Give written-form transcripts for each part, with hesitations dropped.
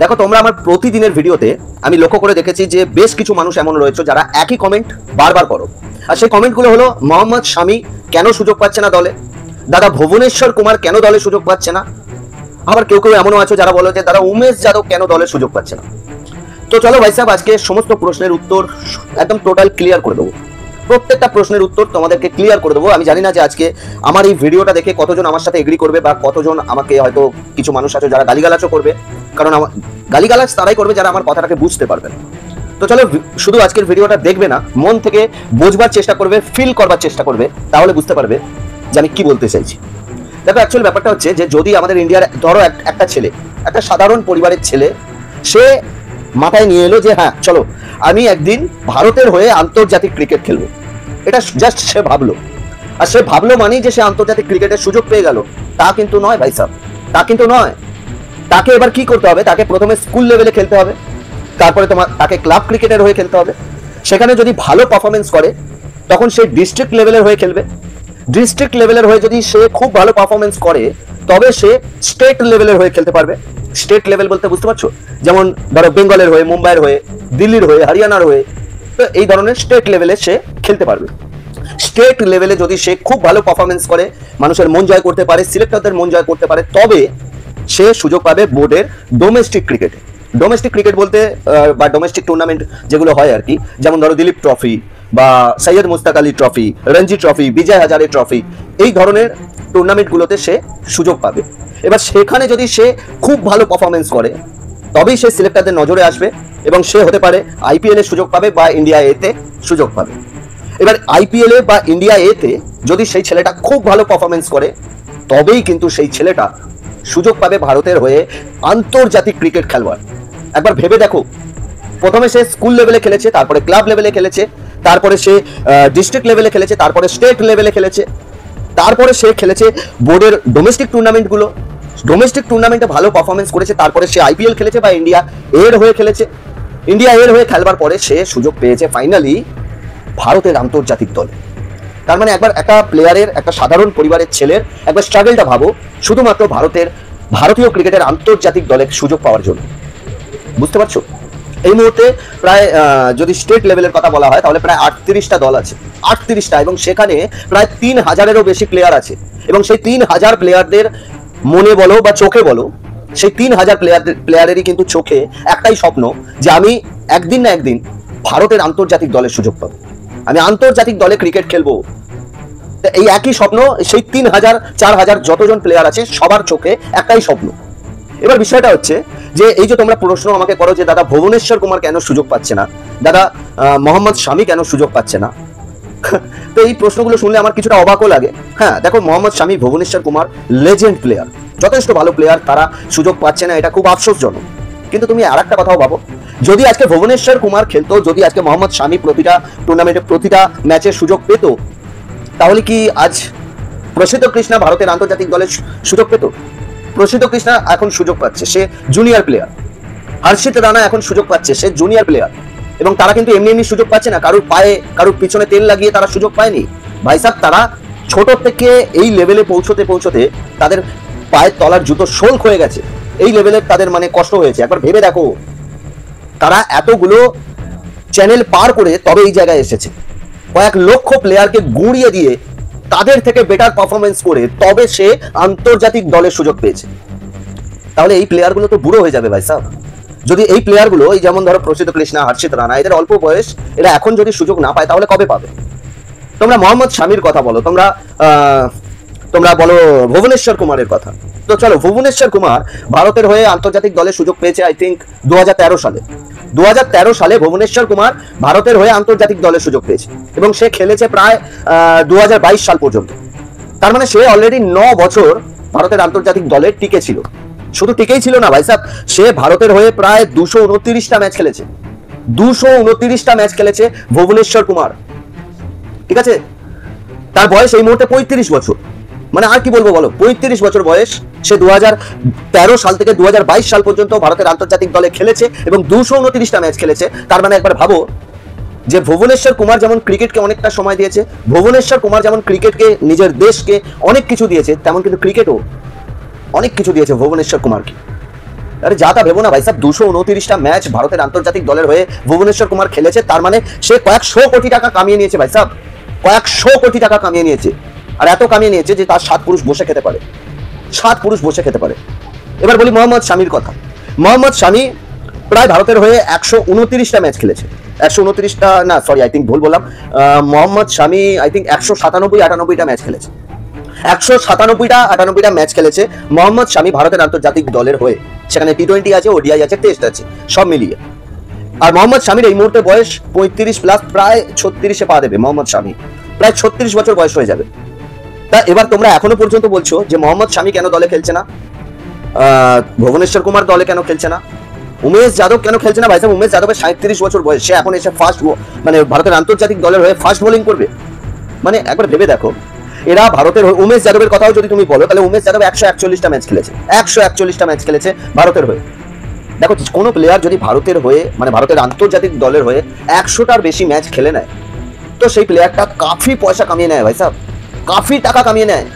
দেখো তোমরা আমার প্রতিদিনের ভিডিওতে আমি লক্ষ্য করে দেখেছি যে বেশ কিছু মানুষ এমন রয়েছে যারা একই কমেন্ট বারবার করো, আর সেই কমেন্টগুলো হলো মোহাম্মদ শামি কেন সুযোগ পাচ্ছে না দলে, দাদা ভুবনেশ্বর কুমার কেন দলে সুযোগ পাচ্ছে না, আবার কেউ কেউ এমনও আছে যারা বলে যে দাদা উমেশ যাদব কেন দলে সুযোগ পাচ্ছে না। তো চলো ভাই সাহেব, আজকে সমস্ত প্রশ্নের উত্তর একদম টোটাল ক্লিয়ার করে দেবো, প্রত্যেকটা প্রশ্নের উত্তর তোমাদেরকে ক্লিয়ার করে দেবো। আমি জানি না যে আজকে আমার এই ভিডিওটা দেখে কতজন আমার সাথে এগ্রি করবে বা কতজন আমাকে, হয়তো কিছু মানুষ আছে যারা গালিগালাজও করবে, কারণ আমার গালিগালাজ তারাই করবে যারা আমার কথাটাকে বুঝতে পারবে না। তো চলো শুধু আজকের ভিডিওটা দেখবে না, মন থেকে বোঝবার চেষ্টা করবে, ফিল করবার চেষ্টা করবে, তাহলে বুঝতে পারবে যে আমি কি বলতে চাইছি। দেখো অ্যাকচুয়াল ব্যাপারটা হচ্ছে যে যদি আমাদের ইন্ডিয়ার ধরো একটা ছেলে, একটা সাধারণ পরিবারের ছেলে, সে মাথায় নিয়ে এলো যে হ্যাঁ চলো আমি একদিন ভারতের হয়ে আন্তর্জাতিক ক্রিকেট খেলবো, এটা জাস্ট সে ভাবলো, আর সে ভাবলো মানেই যে সে আন্তর্জাতিক ক্রিকেটের সুযোগ পেয়ে গেল, তা কিন্তু নয় ভাই সাহেব, তা কিন্তু নয়। তাকে এবার কি করতে হবে, তাকে প্রথমে স্কুল লেভেলে খেলতে হবে, তারপরে তাকে ক্লাব ক্রিকেটের হয়ে খেলতে হবে, সেখানে যদি ভালো পারফরমেন্স করে তখন সে ডিস্ট্রিক্ট লেভেলের হয়ে খেলবে, ডিস্ট্রিক্ট লেভেলের হয়ে যদি সে খুব ভালো পারফরমেন্স করে তবে সে স্টেট লেভেলের হয়ে খেলতে পারবে। স্টেট লেভেল বলতে বুঝতে পারছো, যেমন ধরো বেঙ্গলের হয়ে, মুম্বাইয়ের হয়ে, দিল্লির হয়ে, হরিয়ানার হয়ে, তো এই ধরনের স্টেট লেভেলে সে খেলতে পারবে। স্টেট লেভেলে যদি সে খুব ভালো পারফরমেন্স করে, মানুষের মন জয় করতে পারে, সিলেক্টরদের মন জয় করতে পারে, তবে সে সুযোগ পাবে বোর্ডের ডোমেস্টিক ক্রিকেটে। ডোমেস্টিক ক্রিকেট বলতে বা ডোমেস্টিক টুর্নামেন্ট যেগুলো হয় আর কি, যেমন ধরো দিলীপ ট্রফি বা Syed Mustaq Ali trophy, Ranji trophy, Vijay Hazare trophy, এই ধরনের টুর্নামেন্টগুলোতে সে সুযোগ পাবে। এবার সেখানে যদি সে খুব ভালো পারফরমেন্স করে তবেই সে সিলেক্টরদের নজরে আসবে এবং সে হতে পারে আইপিএল এর সুযোগ পাবে বা ইন্ডিয়া এতে সুযোগ পাবে। এবার আইপিএল এ বা ইন্ডিয়া এতে যদি সেই ছেলেটা খুব ভালো পারফরমেন্স করে তবেই কিন্তু সেই ছেলেটা সুযোগ পাবে ভারতের হয়ে আন্তর্জাতিক ক্রিকেট খেলবার। একবার ভেবে দেখো, প্রথমে সে স্কুল লেভেলে খেলেছে, তারপরে ক্লাব লেভেলে খেলেছে, তারপরে সে ডিস্ট্রিক্ট লেভেলে খেলেছে, তারপরে স্টেট লেভেলে খেলেছে, তারপরে সে খেলেছে বোর্ডের ডোমেস্টিক টুর্নামেন্টগুলো, ডোমেস্টিক টুর্নামেন্টে ভালো পারফরমেন্স করেছে, তারপরে সে আইপিএল খেলেছে বা ইন্ডিয়া এর হয়ে খেলেছে। ইন্ডিয়া এর হয়ে খেলবার পরে সে সুযোগ পেয়েছে ফাইনালি ভারতের আন্তর্জাতিক দলে। তার মানে একবার একটা প্লেয়ারের, একটা সাধারণ পরিবারের ছেলের একবার স্ট্রাগলটা ভাবো, শুধুমাত্র ভারতীয় ক্রিকেটের আন্তর্জাতিক দলে সুযোগ পাওয়ার জন্য। বুঝতে পারছো? এই মুহূর্তে প্রায় যদি স্টেট লেভেলের কথা বলা হয় তাহলে প্রায় 38টা দল আছে, 38টা, এবং সেখানে প্রায় 3000-এরও বেশি প্লেয়ার আছে, এবং সেই 3000 প্লেয়ারদের মনে বলো বা চোখে বলো, সেই 3000 প্লেয়ারেরই কিন্তু চোখে একটাই স্বপ্ন যে আমি একদিন না একদিন ভারতের আন্তর্জাতিক দলের সুযোগ পাবো, আমি আন্তর্জাতিক দলে ক্রিকেট খেলবো। এই একই স্বপ্ন সেই 3000-4000 যতজন প্লেয়ার আছে সবার চোখে একটাই স্বপ্ন। এবার বিষয়টা হচ্ছে যে এই যে তোমরা প্রশ্ন আমাকে করো যে দাদা ভুবনেশ্বর কুমার কেন সুযোগ পাচ্ছে না, দাদা মোহাম্মদ শামি কেন সুযোগ পাচ্ছে না, তো এই প্রশ্নগুলো শুনলে আমার কিছুটা অবাকও লাগে। হ্যাঁ দেখো, মোহাম্মদ শামি, ভুবনেশ্বর কুমার লেজেন্ড প্লেয়ার, যথেষ্ট ভালো প্লেয়ার, তারা সুযোগ পাচ্ছে না, এটা খুব আফসোসজনক। কিন্তু তুমি আর একটা কথাও ভাবো, যদি আজকে ভুবনেশ্বর কুমার খেলতো, যদি আজকে মোহাম্মদ শামি প্রতিটা টুর্নামেন্টে প্রতিটা ম্যাচে সুযোগ পেত, তাহলে কি আজ প্রসিদ্ধ কৃষ্ণা ভারতের আন্তর্জাতিক দলে সুযোগ পেত? প্রসিদ্ধ কৃষ্ণা এখন সুযোগ পাচ্ছে, সে জুনিয়র প্লেয়ার। হর্ষিত রানা এখন সুযোগ পাচ্ছে, সে জুনিয়র প্লেয়ার, এবং তারা কিন্তু এমনি এমনি সুযোগ পাচ্ছে না, কারুর পায়ে, কারুর পিছনে তেল লাগিয়ে তারা সুযোগ পায়নি ভাই সাহেব। তারা ছোট থেকে এই লেভেলে পৌঁছতে পৌঁছতে তাদের পায়ের তলার জুতো শোল হয়ে গেছে, এই লেভেলে তাদের মানে কষ্ট হয়েছে। একবার ভেবে দেখো, তারা এতগুলো চ্যানেল পার করে তবে এই জায়গায় এসেছে, কয়েক লক্ষ প্লেয়ারকে গুঁড়িয়ে দিয়ে তাদের থেকে বেটার পারফরমেন্স করে তবে সে আন্তর্জাতিক দলের সুযোগ পেয়েছে। তাহলে এই প্লেয়ারগুলো তো বুড়ো হয়ে যাবে ভাই সাহেব। যদি এই প্লেয়ারগুলো, এই যেমন ধরো প্রসিদ্ধ কৃষ্ণা, হর্ষিত রানা, এদের অল্প বয়স, এরা এখন যদি সুযোগ না পায় তাহলে কবে পাবে? তোমরা মোহাম্মদ শামির কথা বলো, তোমরা বলো ভুবনেশ্বর কুমারের কথা। তো চলো, ভুবনেশ্বর কুমার ভারতের হয়ে আন্তর্জাতিক দলে সুযোগ পেয়েছে আই থিঙ্ক 2013 সালে। 2013 সালে ভুবনেশ্বর কুমার ভারতের হয়ে আন্তর্জাতিক দলে সুযোগ পেয়েছে এবং সে খেলেছে প্রায় 2022 সাল পর্যন্ত। তার মানে সে অলরেডি 9 বছর ভারতের আন্তর্জাতিক দলে টিকে ছিল। শুধু টিকেই ছিল না ভাই সাহেব, সে ভারতের হয়ে প্রায় 229টা ম্যাচ খেলেছে, 229টা ম্যাচ খেলেছে ভুবনেশ্বর কুমার। ঠিক আছে, তার বয়স এই মুহূর্তে 35 বছর, মানে আর কি বলবো বলো, 35 বছর বয়স। সে 2013 সাল থেকে 2022 সাল পর্যন্ত ভারতের আন্তর্জাতিক দলে খেলেছে এবং 229টা ম্যাচ খেলেছে। তার মানে একবার ভাবো যে ভুবনেশ্বর কুমার যেমন ক্রিকেটকে অনেকটা সময় দিয়েছে, ভুবনেশ্বর কুমার যেমন ক্রিকেটকে, নিজের দেশকে অনেক কিছু দিয়েছে, তেমন কিন্তু ক্রিকেটও অনেক কিছু দিয়েছে ভুবনেশ্বর কুমারকে। আরে যা তা ভেবো না ভাই সাহেব, 229টা ম্যাচ ভারতের আন্তর্জাতিক দলের হয়ে ভুবনেশ্বর কুমার খেলেছে, তার মানে সে কয়েকশো কোটি টাকা কামিয়ে নিয়েছে ভাই সাহেব, কয়েকশো কোটি টাকা কামিয়ে নিয়েছে। আর এত কামিয়ে নিয়েছে যে তার 7 পুরুষ বসে খেতে পারে, 7 পুরুষ বসে খেতে পারে। এবার বলি মোহাম্মদ শামির কথা। মোহাম্মদ শামি প্রায় ভারতের হয়ে 129টা ম্যাচ খেলেছে, 129টা না সরি আই থিঙ্ক ভুল বললাম, মোহাম্মদ শামি আই থিঙ্ক 197-98টা ম্যাচ খেলেছে, 197-98টা ম্যাচ খেলেছে মোহাম্মদ শামি ভারতের আন্তর্জাতিক দলের হয়ে। সেখানে টি20 আছে, ওডিআই আছে, টেস্ট আছে, সব মিলিয়ে। আর মোহাম্মদ শামির এই মুহূর্তে বয়স 35+, প্রায় 36-এ পা দেবে মোহাম্মদ শামি, প্রায় 36 বছর বয়স হয়ে যাবে। তা এবার তোমরা এখনো পর্যন্ত বলছো যে মোহাম্মদ শামি কেন দলে খেলছে না, ভুবনেশ্বর কুমার দলে কেন খেলছে না, উমেশ যাদব কেন খেলছে না? ভাই সাহেব উমেশ যাদবের 37 বছর বয়স, সে এখন এসে ফার্স্ট মানে ভারতের আন্তর্জাতিক দলের হয়ে ফার্স্ট বোলিং করবে। মানে একবার ভেবে দেখো, এরা ভারতের উমেশ যাদবের কথাও যদি তুমি বলো তাহলে উমেশ যাদব 141টা ম্যাচ খেলেছে, 141টা ম্যাচ খেলেছে ভারতের হয়ে। দেখো কোনো প্লেয়ার যদি ভারতের হয়ে মানে ভারতের আন্তর্জাতিক দলের হয়ে 100টার বেশি ম্যাচ খেলে নেয়, তো সেই প্লেয়ারটা কাফি পয়সা কামিয়ে নেয় ভাই সাহেব, কাফি টাকা কামিয়ে নেয়।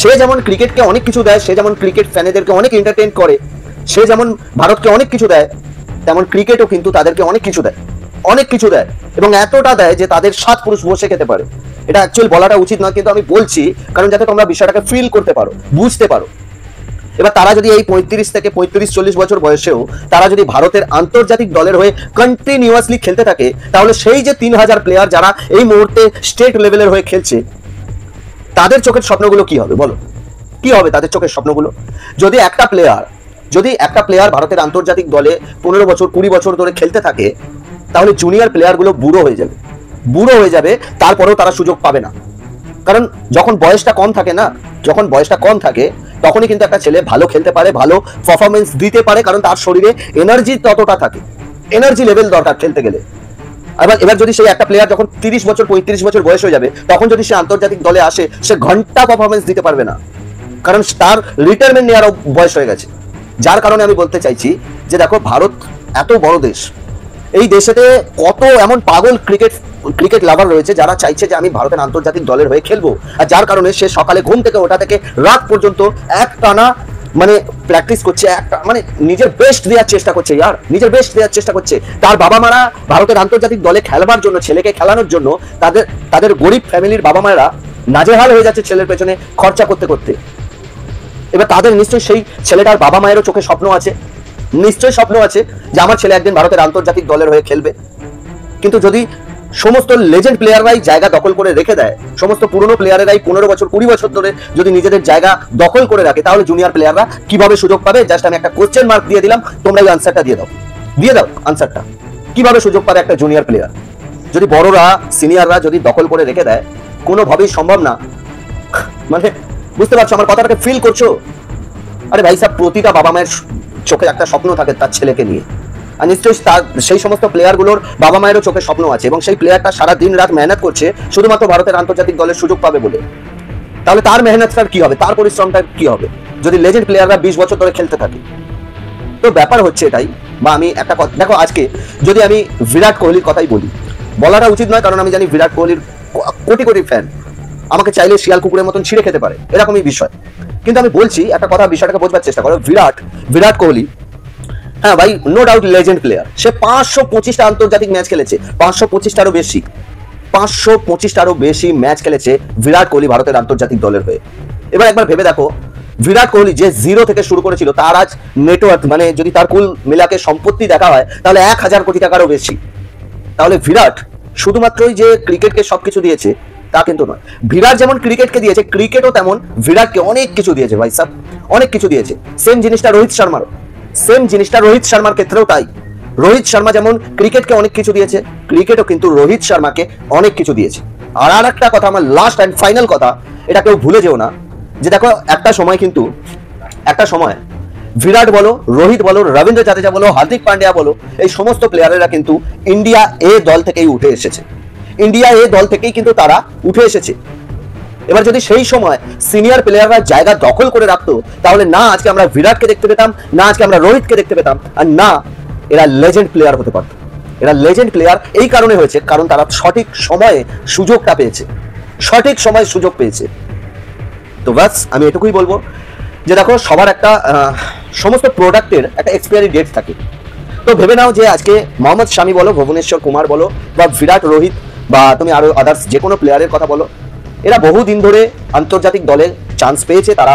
সে যেমন ক্রিকেটকে অনেক কিছু দেয়, সে যেমন ক্রিকেট ফ্যানেদেরকে অনেক এন্টারটেইন করে, সে যেমন ভারতকে অনেক কিছু দেয়, তেমন ক্রিকেটও কিন্তু তাদেরকে অনেক কিছু দেয়, অনেক কিছু দেয়, এবং এতটা দেয় যে তাদের 7 পুরুষ বসে খেতে পারে। এটা অ্যাকচুয়ালি বলাটা উচিত নয়, কিন্তু আমি বলছি কারণ যাতে তোমরা বিষয়টাকে ফিল করতে পারো, বুঝতে পারো। এবার তারা যদি এই 35 থেকে 35-40 বছর বয়সেও তারা যদি ভারতের আন্তর্জাতিক দলের হয়ে কন্টিনিউয়াসলি খেলতে থাকে, তাহলে সেই যে 3000 প্লেয়ার যারা এই মুহূর্তে স্টেট লেভেলের হয়ে খেলছে, তাদের চোখের স্বপ্নগুলো কি হবে বলো? কি হবে তাদের চোখের স্বপ্নগুলো? যদি একটা প্লেয়ার ভারতের আন্তর্জাতিক দলে 15 বছর 20 বছর ধরে খেলতে থাকে, তাহলে জুনিয়র প্লেয়ারগুলো বুড়ো হয়ে যাবে, তারপরেও তারা সুযোগ পাবে না। কারণ যখন বয়সটা কম থাকে না, যখন বয়সটা কম থাকে তখনই কিন্তু একটা ছেলে ভালো খেলতে পারে, ভালো পারফরমেন্স দিতে পারে, কারণ তার শরীরে এনার্জি ততটা থাকে, এনার্জি লেভেল দরকার খেলতে গেলে। এবার যদি সেই একটা প্লেয়ার যখন 30 বছর 35 বছর বয়স হয়ে যাবে, তখন যদি সে আন্তর্জাতিক দলে আসে, সে ঘন্টা পারফরমেন্স দিতে পারবে না, কারণ তার রিটায়ারমেন্ট নেওয়ারও বয়স হয়ে গেছে। যার কারণে আমি বলতে চাইছি যে দেখো, ভারত এত বড় দেশ, এই দেশেতে কত এমন পাগল ক্রিকেট লাভার রয়েছে যারা চাইছে যে আমি ভারতের আন্তর্জাতিক দলের হয়ে খেলবো। আর যার কারণে সে সকালে ঘুম থেকে ওঠা থেকে রাত পর্যন্ত একটানা মানে প্র্যাকটিস করছে, একটা মানে নিজের বেস্ট দেওয়ার চেষ্টা করছে, নিজের বেস্ট দেওয়ার চেষ্টা করছে। তার বাবা মারা ভারতের আন্তর্জাতিক দলে খেলবার জন্য, ছেলেকে খেলানোর জন্য তাদের গরিব ফ্যামিলির বাবা মায়েরা নাজেহাল হয়ে যাচ্ছে ছেলের পেছনে খরচা করতে করতে। এবার তাদের নিশ্চয়ই সেই ছেলেটার বাবা মায়েরও চোখে স্বপ্ন আছে, নিশ্চয়ই স্বপ্ন আছে যে আমার ছেলে একদিন ভারতের আন্তর্জাতিক দলের হয়ে খেলবে। কিন্তু যদি সমস্ত লেজেন্ড প্লেয়াররাই জায়গা দখল করে রেখে দেয়, সমস্ত পুরনো প্লেয়ারেরাই 15 বছর 20 বছর ধরে যদি নিজেদের জায়গা দখল করে রাখে, তাহলে জুনিয়র প্লেয়াররা কিভাবে সুযোগ পাবে? জাস্ট আমি একটা কোশ্চেন মার্ক দিয়ে দিলাম, তোমরা এই আনসারটা দিয়ে দাও আনসারটা। কিভাবে সুযোগ পাবে একটা জুনিয়র প্লেয়ার যদি বড়রা সিনিয়ররা যদি দখল করে রেখে দেয়? কোনোভাবেই সম্ভব না। মানে বুঝতে পারছো আমার কথাটাকে ফিল করছো? আরে ভাই সাহেব, প্রতিটা বাবা মায়ের চোখে একটা স্বপ্ন থাকে তার ছেলেকে নিয়ে, আর নিশ্চয়ই সেই সমস্ত প্লেয়ারগুলোর বাবা মায়েরও চোখে স্বপ্ন আছে, এবং সেই প্লেয়ারটা সারা দিন রাত মেহনত করছে শুধুমাত্র ভারতের আন্তর্জাতিক দলের সুযোগ পাবে বলে। তাহলে তার মেহনতটার কি হবে, তার পরিশ্রমটা কি হবে যদি লেজেন্ড প্লেয়াররা 20 বছর ধরে খেলতে থাকে? তো ব্যাপার হচ্ছে এটাই। বা আমি একটা কথা দেখো, আজকে যদি আমি বিরাট কোহলির কথাই বলাটা উচিত নয়, কারণ আমি জানি বিরাট কোহলির কোটি কোটি ফ্যান, আমাকে চাইলে শিয়াল কুকুরের মতন ছিঁড়ে খেতে পারে, এরকমই বিষয়। কিন্তু আমি বলছি একটা কথা, বিষয়টাকে বোঝবার চেষ্টা করো। বিরাট কোহলি, হ্যাঁ ভাই, নো ডাউট লেজেন্ড প্লেয়ার। সে 525টা আন্তর্জাতিক ম্যাচ খেলেছে, 525টারও বেশি, 525টারও বেশি ম্যাচ খেলেছে বিরাট কোহলি ভারতের আন্তর্জাতিক দলের হয়ে। এবার একবার ভেবে দেখো, বিরাট কোহলি যে 0 থেকে শুরু করেছিল, তার আজ নেটওয়ার্থ মানে যদি তার কুল মিলাকে সম্পত্তি দেখা হয় তাহলে 1000 কোটি টাকারও বেশি। তাহলে বিরাট শুধুমাত্রই যে ক্রিকেটকে সবকিছু দিয়েছে তা কিন্তু নয়। বিরাট যেমন ক্রিকেটকে দিয়েছে, ক্রিকেটও তেমন বিরাটকে অনেক কিছু দিয়েছে ভাই সাহেব, অনেক কিছু দিয়েছে। সেম জিনিসটা রোহিত শর্মার ক্ষেত্রেও তাই। রোহিত শর্মা যেমন ক্রিকেটকে অনেক কিছু দিয়েছে, ক্রিকেটও কিন্তু রোহিত শর্মাকে অনেক কিছু দিয়েছে। আর একটা কথা, আমার লাস্ট অ্যান্ড ফাইনাল কথা, এটা কেউ ভুলে যেও না, যে দেখো একটা সময় বিরাট বলো, রোহিত বলো, রবীন্দ্র জাদেজা বলো, হার্দিক পান্ডিয়া বলো, এই সমস্ত প্লেয়ারেরা কিন্তু ইন্ডিয়া এ দল থেকেই উঠে এসেছে, ইন্ডিয়া এ দল থেকেই কিন্তু তারা উঠে এসেছে। এবার যদি সেই সময় সিনিয়র প্লেয়াররা জায়গা দখল করে রাখতো, তাহলে না আজকে আমরা বিরাটকে দেখতে পেতাম, না আজকে আমরা রোহিতকে দেখতে পেতাম, আর না এরা লেজেন্ড প্লেয়ার হতে পারত। এরা লেজেন্ড প্লেয়ার এই কারণে হয়েছে, কারণ তারা সঠিক সময়ে সুযোগটা পেয়েছে, সঠিক সময়ে সুযোগ পেয়েছে। তো ব্যাস আমি এটুকুই বলবো যে দেখো, সবার একটা সমস্ত প্রোডাক্টের একটা এক্সপায়ারি ডেট থাকে। তো ভেবে নাও যে আজকে মোহাম্মদ শামি বলো, ভুবনেশ্বর কুমার বলো, বা বিরাট রোহিত, বা তুমি আরো আদার্স যে কোনো প্লেয়ারের কথা বলো, এরা বহুদিন ধরে আন্তর্জাতিক দলে চান্স পেয়েছে। তারা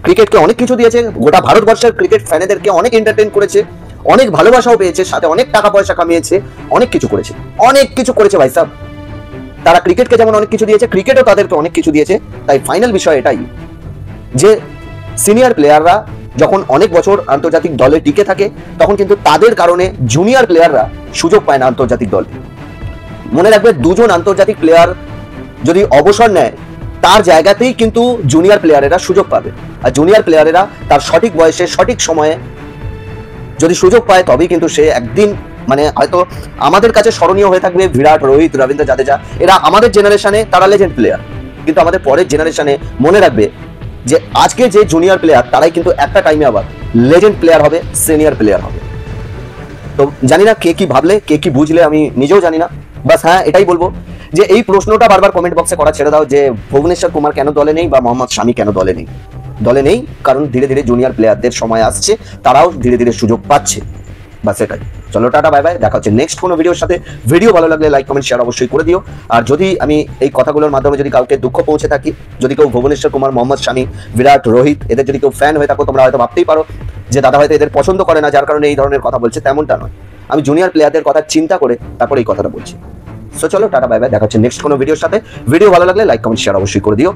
ক্রিকেটকে অনেক কিছু দিয়েছে, গোটা ভারতবর্ষের ক্রিকেট ফ্যানেদেরকে অনেক এন্টারটেইন করেছে, অনেক ভালোবাসাও পেয়েছে, সাথে অনেক টাকা পয়সা কামিয়েছে, অনেক কিছু করেছে, অনেক কিছু করেছে ভাই সাহেব। তারা ক্রিকেটকে যেমন অনেক কিছু দিয়েছে, ক্রিকেটও তাদেরকে অনেক কিছু দিয়েছে। তাই ফাইনাল বিষয় এটাই যে সিনিয়র প্লেয়াররা যখন অনেক বছর আন্তর্জাতিক দলে টিকে থাকে, তখন কিন্তু তাদের কারণে জুনিয়র প্লেয়াররা সুযোগ পায় না আন্তর্জাতিক দলে। মনে রাখবে, দুজন আন্তর্জাতিক প্লেয়ার যদি অবসর নেয়, তার জায়গাতেই কিন্তু জুনিয়র প্লেয়ারেরা সুযোগ পাবে। আর জুনিয়র প্লেয়ারেরা তার সঠিক বয়সে সঠিক সময়ে যদি সুযোগ পায়, তবেই কিন্তু সে একদিন মানে হয়তো আমাদের কাছে স্মরণীয় হয়ে থাকবে। বিরাট, রোহিত, রবীন্দ্র জাদেজা, এরা আমাদের জেনারেশনে তারা লেজেন্ড প্লেয়ার, কিন্তু আমাদের পরের জেনারেশনে মনে রাখবে যে আজকে যে জুনিয়র প্লেয়ার, তারাই কিন্তু একটা টাইমে আবার লেজেন্ড প্লেয়ার হবে, সিনিয়র প্লেয়ার হবে। তো জানি না কে কি ভাবলে, কে কি বুঝলে, আমি নিজেও জানি না। বাস হ্যাঁ, এটাই বলবো যে এই প্রশ্নটা বারবার কমেন্ট বক্সে করা ছেড়ে দাও যে ভুবনেশ্বর কুমার কেন দলে নেই বা মোহাম্মদ শামি কেন দলে নেই। দলে নেই কারণ ধীরে ধীরে জুনিয়র প্লেয়ারদের সময় আসছে, তারাও ধীরে ধীরে সুযোগ পাচ্ছে। বাস এটাই। চলো টাটা, বাই বাই, দেখা হচ্ছে নেক্সট কোনো ভিডিওর সাথে। ভিডিও ভালো লাগলে লাইক, কমেন্ট, শেয়ার অবশ্যই করে দিও। আর যদি আমি এই কথাগুলোর মাধ্যমে যদি কাউকে দুঃখ পৌঁছে থাকি, যদি কেউ ভুবনেশ্বর কুমার, মোহাম্মদ শামি, বিরাট, রোহিত এদের যদি কেউ ফ্যান হয়ে থাকো, তোমরা হয়তো ভাবতেই পারো যে দাদা হয়তো এদের পছন্দ করে না, যার কারণে এই ধরনের কথা বলছে। তেমনটা নয়, আমি জুনিয়র প্লেয়ারদের কথা চিন্তা করে তারপর এই কথাটা বলছি। সো চলো টাটা, বাই বাই, দেখা হচ্ছে নেক্সট কোনো ভিডিওর সাথে। ভিডিও ভালো লাগলে লাইক, কমেন্ট, শেয়ার অবশ্যই করে দিও।